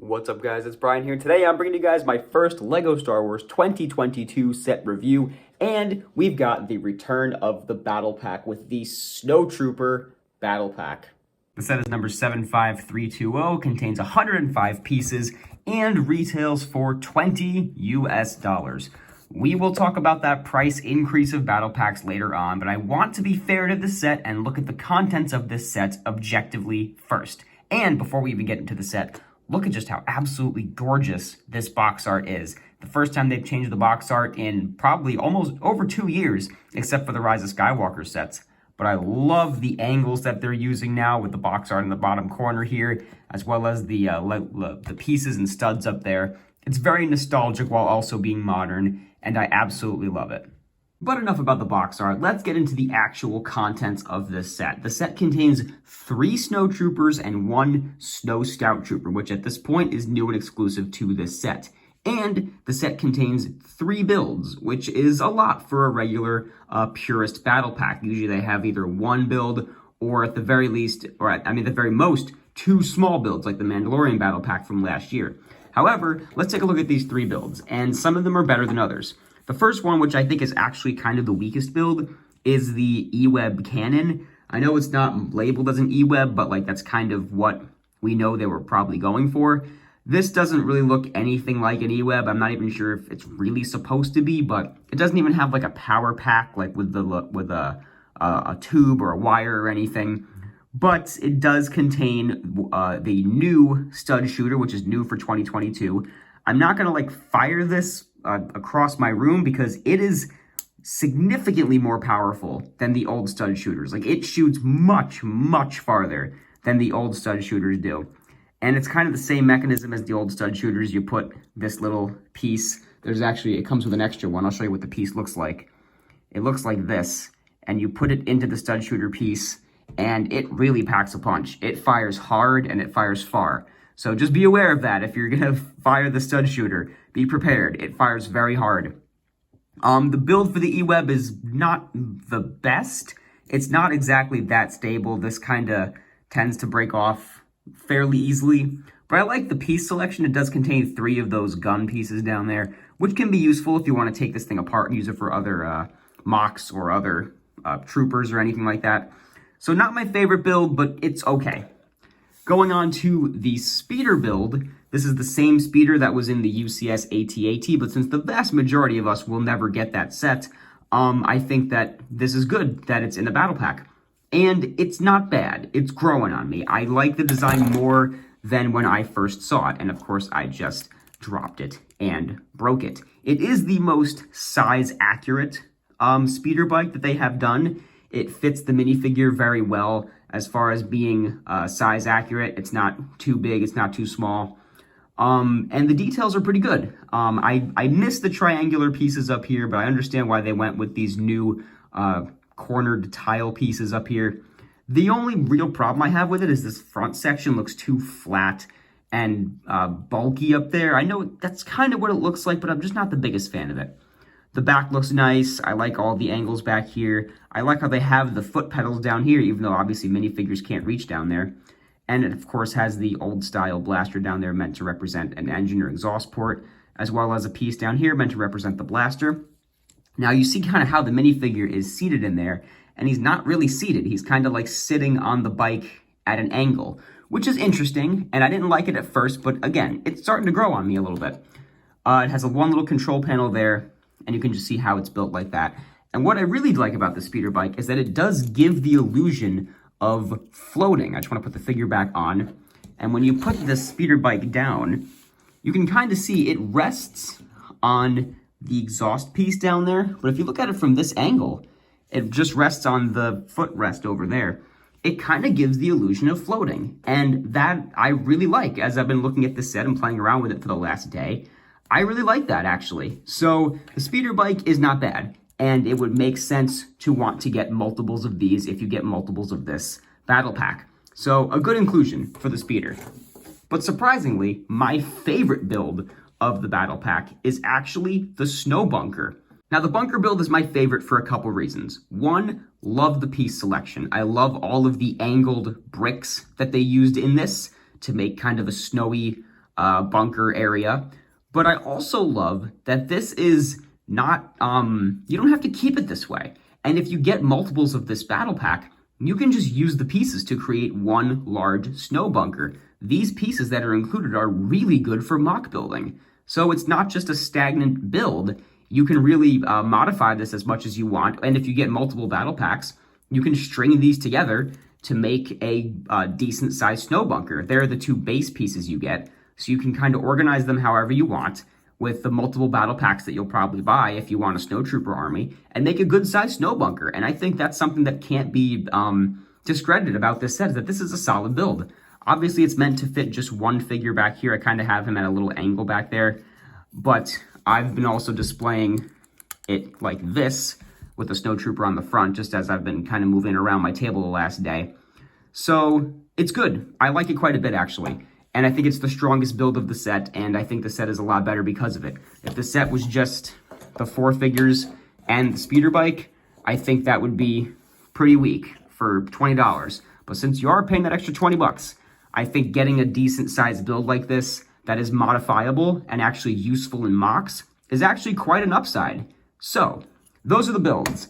What's up, guys? It's Brian here. Today I'm bringing you guys my first LEGO Star Wars 2022 set review, and we've got the return of the battle pack with the Snowtrooper battle pack. The set is number 75320, contains 105 pieces, and retails for $20 US. We will talk about that price increase of battle packs later on, but I want to be fair to the set and look at the contents of this set objectively first. And before we even get into the set, look at just how absolutely gorgeous this box art is. The first time they've changed the box art in probably almost over 2 years, except for the Rise of Skywalker sets. But I love the angles that they're using now with the box art in the bottom corner here, as well as the pieces and studs up there. It's very nostalgic while also being modern, and I absolutely love it. But enough about the box art, let's get into the actual contents of this set. The set contains 3 Snowtroopers and 1 Snow Scout Trooper, which at this point is new and exclusive to this set. And the set contains 3 builds, which is a lot for a regular purist battle pack. Usually they have either 1 build or at the very least, or at the very most, 2 small builds like the Mandalorian battle pack from last year. However, let's take a look at these 3 builds, and some of them are better than others. The first one, which I think is actually kind of the weakest build, is the E-Web cannon. I know it's not labeled as an E-Web, but like that's kind of what we know they were probably going for. This doesn't really look anything like an E-Web. I'm not even sure if it's really supposed to be, but it doesn't even have like a power pack, like with a tube or a wire or anything. But it does contain the new stud shooter, which is new for 2022. I'm not gonna like fire this across my room because it is significantly more powerful than the old stud shooters. Like it shoots much, much farther than the old stud shooters do. And it's kind of the same mechanism as the old stud shooters. You put this little piece, it comes with an extra one. I'll show you what the piece looks like. It looks like this, and you put it into the stud shooter piece, and it really packs a punch. It fires hard and it fires far. So just be aware of that. If you're gonna fire the stud shooter, be prepared. It fires very hard. The build for the E-Web is not the best. It's not exactly that stable. This kind of tends to break off fairly easily. But I like the piece selection. It does contain 3 of those gun pieces down there, which can be useful if you want to take this thing apart and use it for other mocks or other troopers or anything like that. So not my favorite build, but it's okay. Going on to the speeder build, this is the same speeder that was in the UCS AT-AT, but since the vast majority of us will never get that set, I think that this is good that it's in the battle pack. And it's not bad. It's growing on me. I like the design more than when I first saw it, and of course I just dropped it and broke it. It is the most size-accurate speeder bike that they have done. It fits the minifigure very well as far as being size accurate. It's not too big, it's not too small. And the details are pretty good. I miss the triangular pieces up here, but I understand why they went with these new cornered tile pieces up here. The only real problem I have with it is this front section looks too flat and bulky up there. I know that's kind of what it looks like, but I'm just not the biggest fan of it. The back looks nice. I like all the angles back here. I like how they have the foot pedals down here, even though obviously minifigures can't reach down there. And it, of course, has the old style blaster down there meant to represent an engine or exhaust port, as well as a piece down here meant to represent the blaster. Now you see kind of how the minifigure is seated in there, and he's not really seated. He's kind of like sitting on the bike at an angle, which is interesting, and I didn't like it at first, but again, it's starting to grow on me a little bit. It has one little control panel there, and you can just see how it's built like that. And what I really like about the speeder bike is that it does give the illusion of floating. I just want to put the figure back on. And when you put the speeder bike down, you can kind of see it rests on the exhaust piece down there. But if you look at it from this angle, it just rests on the footrest over there. It kind of gives the illusion of floating. And that I really like as I've been looking at this set and playing around with it for the last day. I really like that, actually. So the speeder bike is not bad, and it would make sense to want to get multiples of these if you get multiples of this battle pack. So a good inclusion for the speeder. But surprisingly, my favorite build of the battle pack is actually the snow bunker. Now, the bunker build is my favorite for a couple reasons. One, love the piece selection. I love all of the angled bricks that they used in this to make kind of a snowy bunker area. But I also love that this is not, you don't have to keep it this way. And if you get multiples of this battle pack, you can just use the pieces to create one large snow bunker. These pieces that are included are really good for mock building. So it's not just a stagnant build. You can really modify this as much as you want. And if you get multiple battle packs, you can string these together to make a decent sized snow bunker. They're the two base pieces you get. So you can kind of organize them however you want with the multiple battle packs that you'll probably buy if you want a Snowtrooper army, and make a good-sized snow bunker. And I think that's something that can't be discredited about this set, is that this is a solid build. Obviously, it's meant to fit just one figure back here. I kind of have him at a little angle back there, but I've been also displaying it like this with the Snowtrooper on the front, just as I've been kind of moving around my table the last day. So it's good. I like it quite a bit, actually. And I think it's the strongest build of the set, and I think the set is a lot better because of it. If the set was just the 4 figures and the speeder bike, I think that would be pretty weak for $20. But since you are paying that extra 20 bucks, I think getting a decent sized build like this that is modifiable and actually useful in mocks is actually quite an upside. So, those are the builds.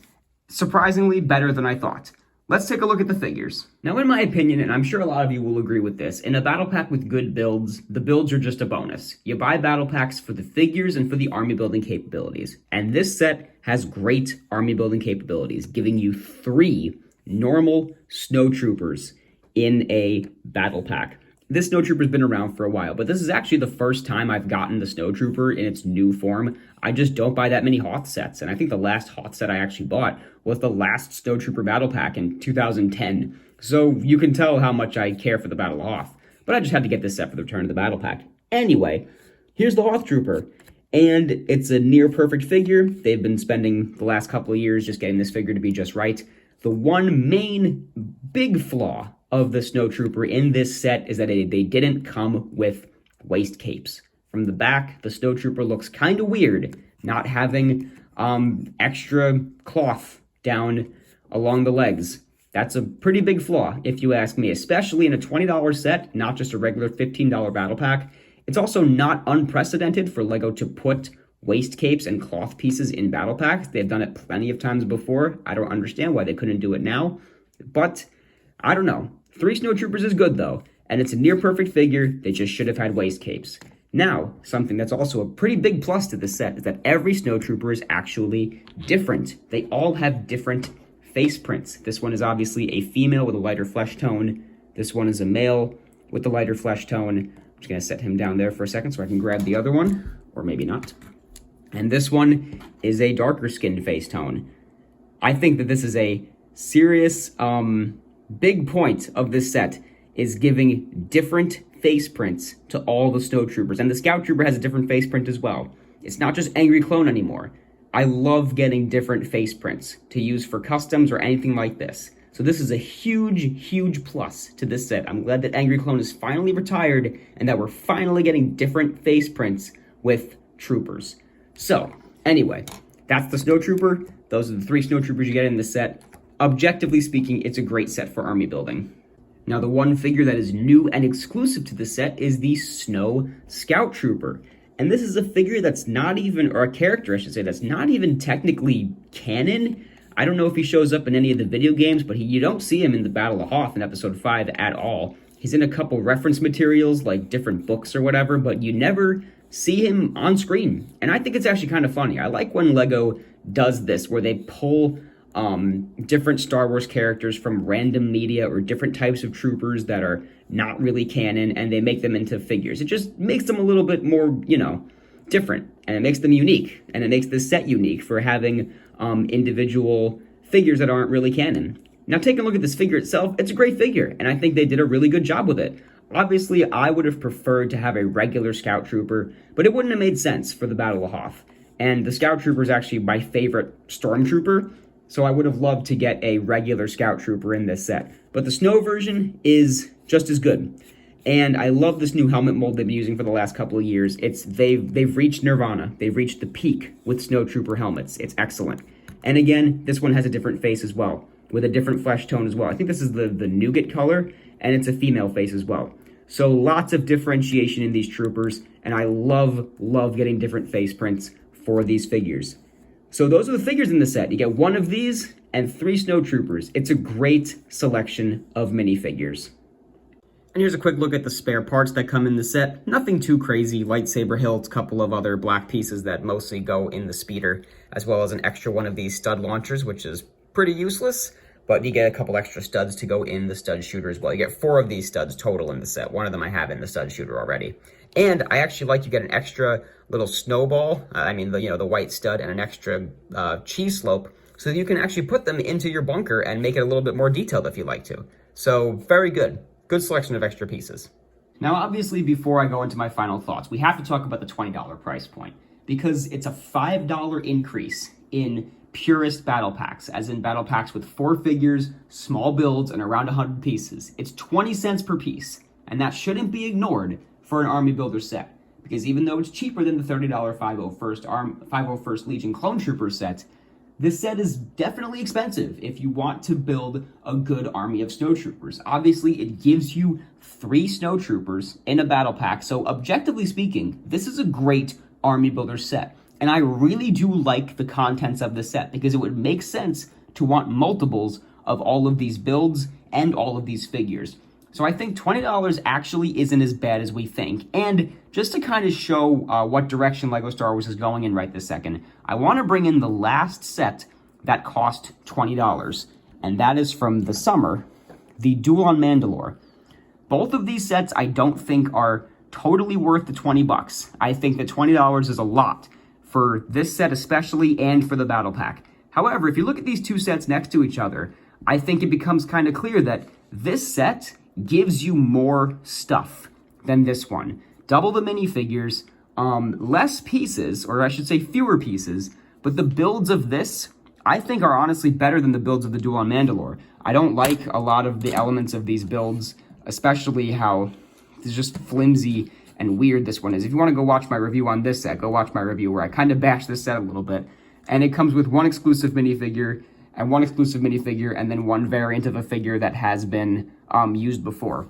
Surprisingly better than I thought. Let's take a look at the figures. Now, in my opinion, and I'm sure a lot of you will agree with this, in a battle pack with good builds, the builds are just a bonus. You buy battle packs for the figures and for the army building capabilities. And this set has great army building capabilities, giving you 3 normal Snowtroopers in a battle pack. This Snowtrooper's been around for a while, but this is actually the first time I've gotten the Snowtrooper in its new form. I just don't buy that many Hoth sets, and I think the last Hoth set I actually bought was the last Snowtrooper battle pack in 2010. So you can tell how much I care for the Battle of Hoth. But I just had to get this set for the return of the battle pack. Anyway, here's the Hoth Trooper, and it's a near perfect figure. They've been spending the last couple of years just getting this figure to be just right. The one main big flaw of the Snowtrooper in this set is that they didn't come with waist capes. From the back, the Snowtrooper looks kind of weird, not having extra cloth down along the legs. That's a pretty big flaw, if you ask me, especially in a $20 set, not just a regular $15 battle pack. It's also not unprecedented for LEGO to put waist capes and cloth pieces in battle packs. They've done it plenty of times before. I don't understand why they couldn't do it now, but I don't know. 3 Snowtroopers is good, though, and it's a near-perfect figure. They just should have had waist capes. Now, something that's also a pretty big plus to this set is that every Snowtrooper is actually different. They all have different face prints. This one is obviously a female with a lighter flesh tone. This one is a male with the lighter flesh tone. I'm just going to set him down there for a second so I can grab the other one, or maybe not. And this one is a darker skinned face tone. I think that this is a serious, big point of this set is giving different face prints to all the Snowtroopers. And the Scout Trooper has a different face print as well. It's not just Angry Clone anymore. I love getting different face prints to use for customs or anything like this. So this is a huge, huge plus to this set. I'm glad that Angry Clone is finally retired and that we're finally getting different face prints with troopers. So, anyway, that's the Snowtrooper. Those are the 3 Snowtroopers you get in this set. Objectively speaking, it's a great set for army building. Now, the one figure that is new and exclusive to the set is the Snow Scout Trooper. And this is a figure that's not even, or a character, I should say, that's not even technically canon. I don't know if he shows up in any of the video games, but you don't see him in the Battle of Hoth in Episode 5 at all. He's in a couple reference materials, like different books or whatever, but you never see him on screen. And I think it's actually kind of funny. I like when LEGO does this, where they pull different Star Wars characters from random media or different types of troopers that are not really canon, and they make them into figures. It just makes them a little bit more, different, and it makes them unique, and it makes this set unique for having individual figures that aren't really canon. Now, taking a look at this figure itself, it's a great figure, and I think they did a really good job with it. Obviously, I would have preferred to have a regular Scout Trooper, but it wouldn't have made sense for the Battle of Hoth. And the Scout Trooper is actually my favorite Stormtrooper, so I would have loved to get a regular Scout Trooper in this set. But the Snow version is just as good. And I love this new helmet mold they've been using for the last couple of years. They've reached nirvana. They've reached the peak with Snowtrooper helmets. It's excellent. And again, this one has a different face as well, with a different flesh tone as well. I think this is the nougat color, and it's a female face as well. So lots of differentiation in these troopers, and I love getting different face prints for these figures. So those are the figures in the set. You get one of these and 3 Snowtroopers. It's a great selection of minifigures. And here's a quick look at the spare parts that come in the set. Nothing too crazy. Lightsaber hilts, couple of other black pieces that mostly go in the speeder, as well as an extra one of these stud launchers, which is pretty useless, but you get a couple extra studs to go in the stud shooter as well. You get 4 of these studs total in the set. One of them I have in the stud shooter already. And I actually like you get an extra little snowball, the white stud, and an extra cheese slope, so that you can actually put them into your bunker and make it a little bit more detailed if you like to. So very good. Good selection of extra pieces. Now, obviously, before I go into my final thoughts, we have to talk about the $20 price point, because it's a $5 increase in purest battle packs, as in battle packs with 4 figures, small builds, and around 100 pieces. It's 20 cents per piece, and that shouldn't be ignored for an Army Builder set, because even though it's cheaper than the $30 501st Legion Clone Trooper set, this set is definitely expensive if you want to build a good army of Snowtroopers. Obviously, it gives you 3 Snowtroopers in a battle pack, so objectively speaking, this is a great Army Builder set. And I really do like the contents of the set, because it would make sense to want multiples of all of these builds and all of these figures. So I think $20 actually isn't as bad as we think. And just to kind of show what direction LEGO Star Wars is going in right this second, I want to bring in the last set that cost $20, and that is from the summer, the Duel on Mandalore. Both of these sets I don't think are totally worth the 20 bucks. I think that $20 is a lot for this set especially, and for the battle pack. However, if you look at these 2 sets next to each other, I think it becomes kind of clear that this set gives you more stuff than this one. Double the minifigures, less pieces, or I should say fewer pieces, but the builds of this, I think, are honestly better than the builds of the Duel on Mandalore. I don't like a lot of the elements of these builds, especially how it's just flimsy and weird this one is. If you want to go watch my review on this set, go watch my review where I kind of bash this set a little bit. And it comes with 1 exclusive minifigure, and 1 exclusive minifigure, and then 1 variant of a figure that has been used before.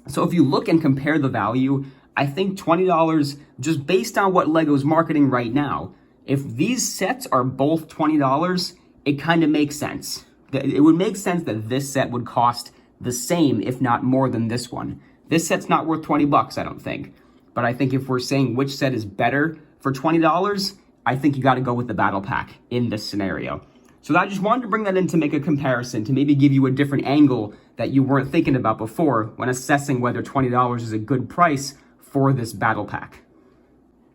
So if you look and compare the value, I think $20, just based on what LEGO's marketing right now, if these sets are both $20, it kind of makes sense. It would make sense that this set would cost the same, if not more, than this one. This set's not worth 20 bucks, I don't think. But I think if we're saying which set is better for $20, I think you got to go with the battle pack in this scenario. So I just wanted to bring that in to make a comparison, to maybe give you a different angle that you weren't thinking about before when assessing whether $20 is a good price for this battle pack.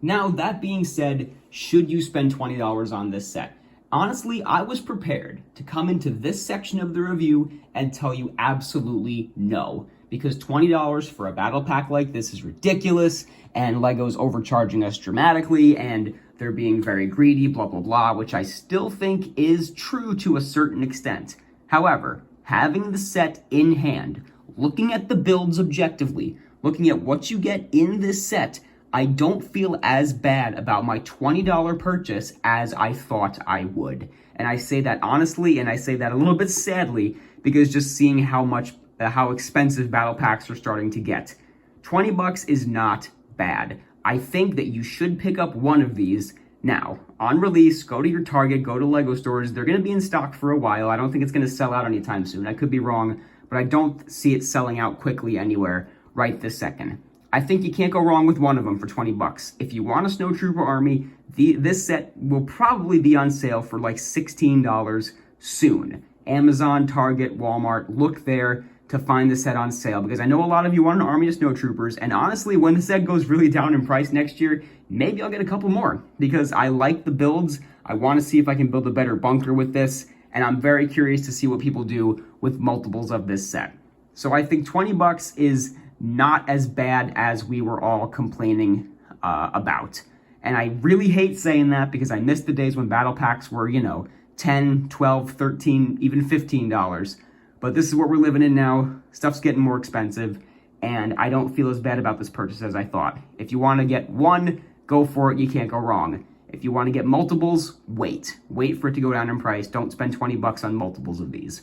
Now, that being said, should you spend $20 on this set? Honestly, I was prepared to come into this section of the review and tell you absolutely no, because $20 for a battle pack like this is ridiculous, and LEGO's overcharging us dramatically, and they're being very greedy, blah, blah, blah, which I still think is true to a certain extent. However, having the set in hand, looking at the builds objectively, looking at what you get in this set, I don't feel as bad about my $20 purchase as I thought I would. And I say that honestly, and I say that a little bit sadly, because just seeing how expensive battle packs are starting to get. 20 bucks is not bad. I think that you should pick up one of these now. On release, go to your Target, go to LEGO stores. They're going to be in stock for a while. I don't think it's going to sell out anytime soon. I could be wrong, but I don't see it selling out quickly anywhere right this second. I think you can't go wrong with one of them for 20 bucks. If you want a Snowtrooper army, this set will probably be on sale for like $16 soon. Amazon, Target, Walmart, look there to find the set on sale, because I know a lot of you want an army of Snowtroopers, and honestly, when the set goes really down in price next year, maybe I'll get a couple more, because I like the builds. I want to see if I can build a better bunker with this, and I'm very curious to see what people do with multiples of this set. So I think 20 bucks is not as bad as we were all complaining about. And I really hate saying that, because I miss the days when battle packs were, $10, $12, $13, even $15. But this is what we're living in now. Stuff's getting more expensive, and I don't feel as bad about this purchase as I thought. If you want to get one, go for it. You can't go wrong. If you want to get multiples, wait. Wait for it to go down in price. Don't spend 20 bucks on multiples of these.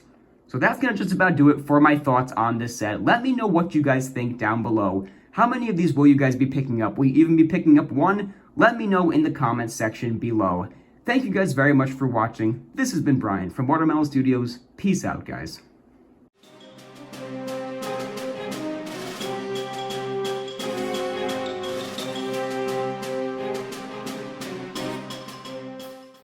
So that's going to just about do it for my thoughts on this set. Let me know what you guys think down below. How many of these will you guys be picking up? Will you even be picking up one? Let me know in the comments section below. Thank you guys very much for watching. This has been Brian from Watermelon Studios. Peace out, guys.